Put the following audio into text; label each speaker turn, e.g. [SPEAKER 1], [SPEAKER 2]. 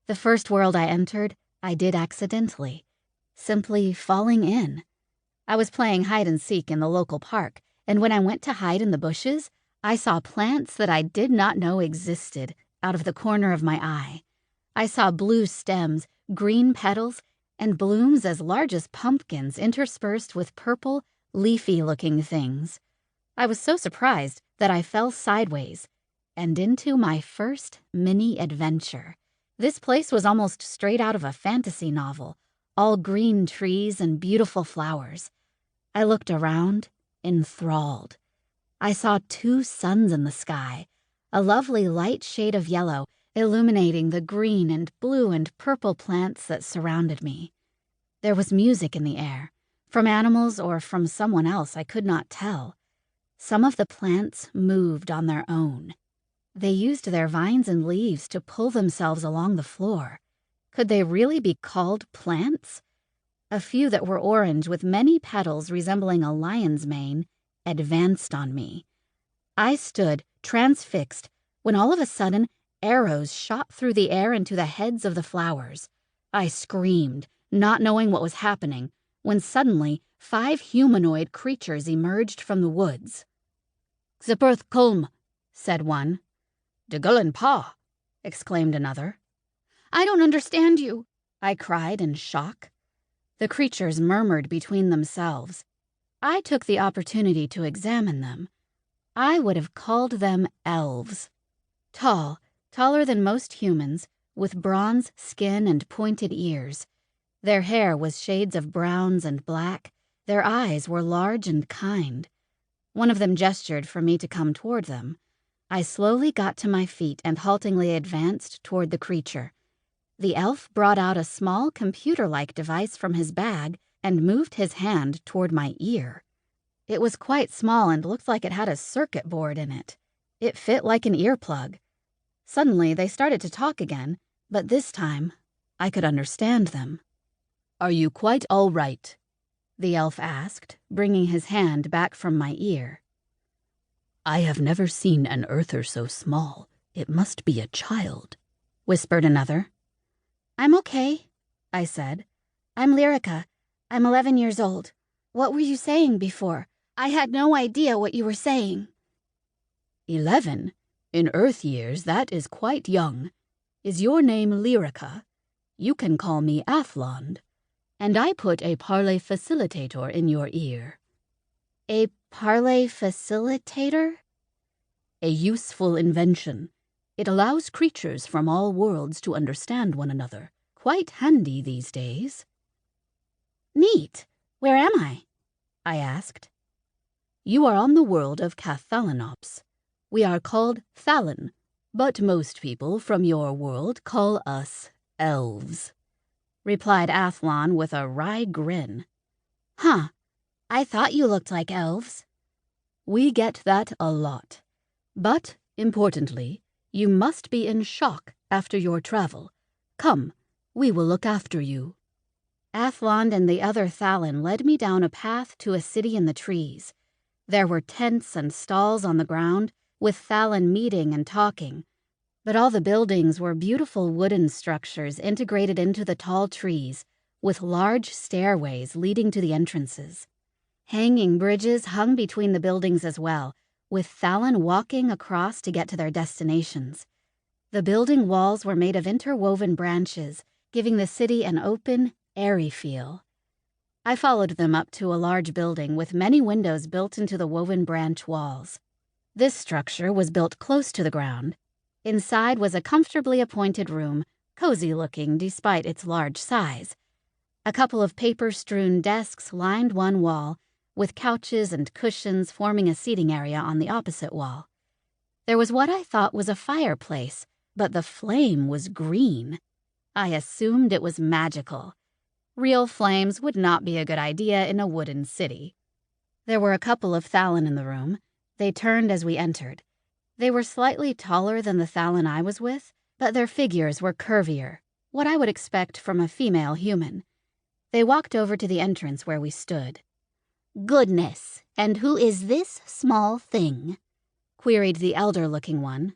[SPEAKER 1] The first world I entered, I did accidentally, simply falling in. I was playing hide and seek in the local park, and when I went to hide in the bushes, I saw plants that I did not know existed out of the corner of my eye. I saw blue stems, green petals, and blooms as large as pumpkins interspersed with purple, leafy-looking things. I was so surprised that I fell sideways and into my first mini-adventure. This place was almost straight out of a fantasy novel, all green trees and beautiful flowers. I looked around, enthralled. I saw 2 suns in the sky, a lovely light shade of yellow illuminating the green and blue and purple plants that surrounded me. There was music in the air, from animals or from someone else I could not tell. Some of the plants moved on their own. They used their vines and leaves to pull themselves along the floor. Could they really be called plants? A few that were orange with many petals resembling a lion's mane advanced on me. I stood transfixed when all of a sudden arrows shot through the air into the heads of the flowers. I screamed, not knowing what was happening, when suddenly 5 humanoid creatures emerged from the woods. "Xaberth Colm," said one. "De Gullen Pa," exclaimed another. "I don't understand you," I cried in shock. The creatures murmured between themselves. I took the opportunity to examine them. I would have called them elves. Tall, taller than most humans, with bronze skin and pointed ears. Their hair was shades of browns and black. Their eyes were large and kind. One of them gestured for me to come toward them. I slowly got to my feet and haltingly advanced toward the creature. The elf brought out a small computer-like device from his bag and moved his hand toward my ear. It was quite small and looked like it had a circuit board in it. It fit like an earplug. Suddenly, they started to talk again, but this time, I could understand them. "Are you quite all right?" the elf asked, bringing his hand back from my ear. "I have never seen an earther so small. It must be a child," whispered another. "I'm okay," I said. "I'm Lyrica. I'm 11 years old. What were you saying before? I had no idea what you were saying." 11? In Earth years, that is quite young. Is your name Lyrica? You can call me Athlond. And I put a parley facilitator in your ear." "A parley facilitator?" "A useful invention. It allows creatures from all worlds to understand one another. Quite handy these days." "Neat. Where am I?" I asked. "You are on the world of Cathalanops. We are called Thalon, but most people from your world call us elves," replied Athlon with a wry grin. "Huh. I thought you looked like elves." "We get that a lot. But, importantly, you must be in shock after your travel. Come, we will look after you." Athlon and the other Thalon led me down a path to a city in the trees. There were tents and stalls on the ground, with Thalon meeting and talking. But all the buildings were beautiful wooden structures integrated into the tall trees, with large stairways leading to the entrances. Hanging bridges hung between the buildings as well, with Thalon walking across to get to their destinations. The building walls were made of interwoven branches, giving the city an open, airy feel. I followed them up to a large building with many windows built into the woven branch walls. This structure was built close to the ground. Inside was a comfortably appointed room, cozy-looking despite its large size. A couple of paper-strewn desks lined one wall, with couches and cushions forming a seating area on the opposite wall. There was what I thought was a fireplace, but the flame was green. I assumed it was magical. Real flames would not be a good idea in a wooden city. There were a couple of Thalon in the room. They turned as we entered. They were slightly taller than the Thalon I was with, but their figures were curvier, what I would expect from a female human. They walked over to the entrance where we stood. "Goodness, and who is this small thing?" queried the elder-looking one.